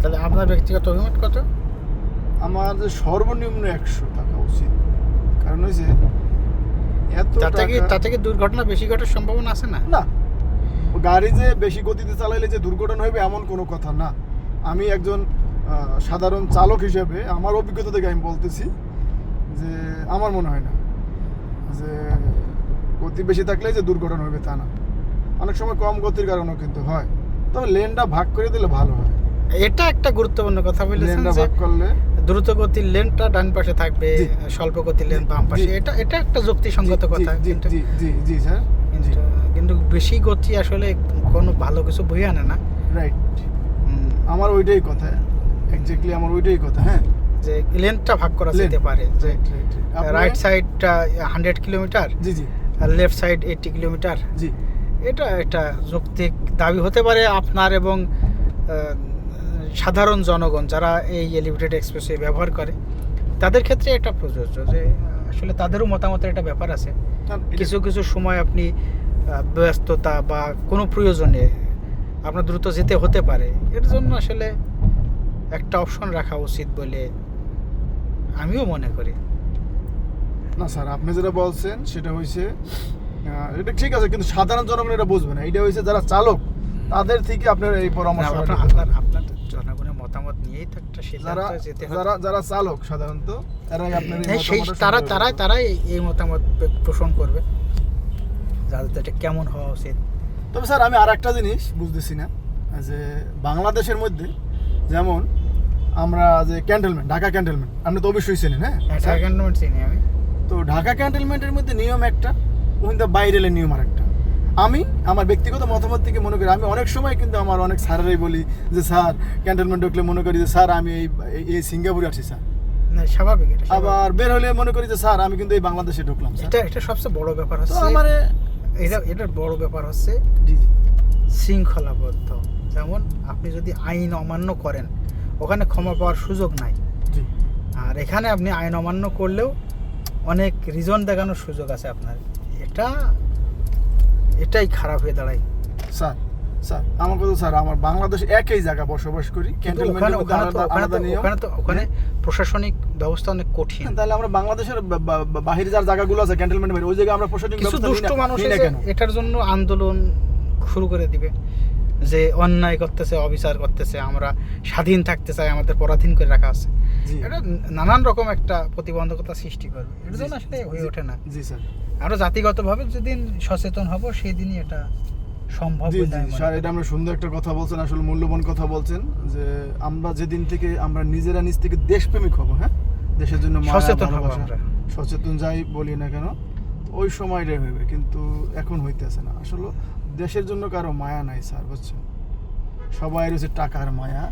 তাহলে আপনার ব্যক্তিগত অভিমত কত? আমার যে সর্বনিম্ন 100 থাকা উচিত। কারণ হয়েছে এত তাতে কি দুর্ঘটনা বেশি ঘটার সম্ভাবনা আছে না? না, গাড়ি যে বেশি গতিতে চালাইলে যে দুর্ঘটনা হবে এমন কোনো কথা না। আমি একজন সাধারণ চালক হিসেবে আমার অভিজ্ঞতা থেকে আমি বলতেছি যে আমার মনে হয় না যে গতি বেশি থাকলে যে দুর্ঘটনা হবে তা না। অনেক সময় কম গতির কারণেও কিন্তু হয়, তবে লেনটা ভাগ করে দিলে ভালো হয়। এটা একটা গুরুত্বপূর্ণ কথা বলেছেন লেনটা যে ভাগ করলে দ্রুত গতির লেনটা ডান পাশে থাকবে, স্বল্প গতির লেন বাম পাশে। এটা একটা যুক্তিসঙ্গত কথা। জি স্যার। কিন্তু বেশি গতি আসলে কোনো ভালো কিছু বই আনে না। রাইট, আমার ওইটাই কথা, এক্স্যাক্টলি আমার ওইটাই কথা। হ্যাঁ, যে লেনটা ভাগ করা যেতে পারে, যে রাইট সাইডটা 100 কিলোমিটার, জি জি, আর লেফট সাইড 80 কিলোমিটার। জি, এটা যৌক্তিক দাবি হতে পারে আপনার এবং সাধারণ জনগণ যারা এই এলিভেটেড এক্সপ্রেসওয়ে ব্যবহার করে তাদের ক্ষেত্রে এটা প্রযোজ্য, যে আসলে তাদেরও মতামতের একটা ব্যাপার আছে। কিছু কিছু সময় আপনি ব্যস্ততা বা কোনো প্রয়োজনে আপনার দ্রুত যেতে হতে পারে, এর জন্য আসলে একটা অপশন রাখা উচিত বলে আমিও মনে করি। না স্যার, আপনি যেটা বলছেন সেটা হয়েছে এটা ঠিক আছে, কিন্তু সাধারণ জনগণ এটা বুঝবে না। এটা হয়েছে যারা চালক তাদের থেকে আপনার এই পরামর্শ। আপনার জনগণের মতামত নিয়েই তো একটা সিদ্ধান্ত যেতে হবে। যারা চালক সাধারণত এরাই আপনার তারাই এই মতামত পোষণ করবে যাদের এটা কেমন হওয়া উচিত। তবে স্যার আমি আর একটা জিনিস বুঝতেছি না, যে বাংলাদেশের মধ্যে যেমন আমরা যে ক্যান্টনমেন্ট, ঢাকা ক্যান্টনমেন্ট আপনি তো অবশ্যই চেনেন। হ্যাঁ, ঢাকা ক্যান্টনমেন্ট চিনি আমি। তো ঢাকা ক্যান্টনমেন্টের মধ্যে নিয়ম একটা, ওখানে বাইরের নিয়ম আর একটা। আমি আমার ব্যক্তিগত মতামত থেকে মনে করি, আমি অনেক সময় কিন্তু আমার অনেক স্যারেরাই বলি যে স্যার ক্যান্টনমেন্ট ঢুকলে মনে করি যে স্যার আমি এই সিঙ্গাপুরে আসছি স্যার, স্বাভাবিক। আবার বের হলে মনে করি যে স্যার আমি কিন্তু এই বাংলাদেশে ঢুকলাম। এটা সবচেয়ে বড় ব্যাপার হচ্ছে এটার বড় ব্যাপার হচ্ছে শৃঙ্খলাবদ্ধ। যেমন আপনি যদি আইন অমান্য করেন ওখানে ক্ষমা পাওয়ার সুযোগ নাই, আর এখানে আপনি আইন অমান্য করলেও অনেক রিজন দেখানোর সুযোগ আছে আপনার। এটাই খারাপ হয়ে দাঁড়ায়। স্যার আমার কথা স্যার, আমার বাংলাদেশে একই জায়গা বসবাস করি, ওখানে প্রশাসনিক ব্যবস্থা অনেক কঠিন। তাহলে আমরা বাংলাদেশের বাহিরে যার জায়গাগুলো আছে ক্যান্টনমেন্টের বাইরে, ওই জায়গায় আমরা প্রশাসনিক কিছু দুষ্ট মানুষ এটার জন্য আন্দোলন শুরু করে দিবে যে অন্যায় করতেছে, অবিচার করতেছে, আমরা স্বাধীন থাকতে চাই, আমাদের পরাধীন করে রাখা আছে। এটা নানান রকম একটা প্রতিবন্ধকতা সৃষ্টি করবে, এর জন্য আসলে হয়ে ওঠে না। জি স্যার, আরো জাতিগতভাবে যেদিন সচেতন হব সেই দিনই এটা সম্ভব। স্যার এটা আমরা সুন্দর একটা কথা বলছেন, আসলে মূল্যবান কথা বলছেন, যে আমরা যেদিন থেকে আমরা নিজেরা নিজ থেকে দেশপ্রেমিক হব, হ্যাঁ, দেশের জন্য সচেতন যাই বলি না কেন, ওই সময়টাই হইবে। কিন্তু এখন হইতেছে না। আসলে দেশের জন্য কারো মায়া নাই স্যার, বুঝছেন, সবাই রয়েছে টাকার মায়া।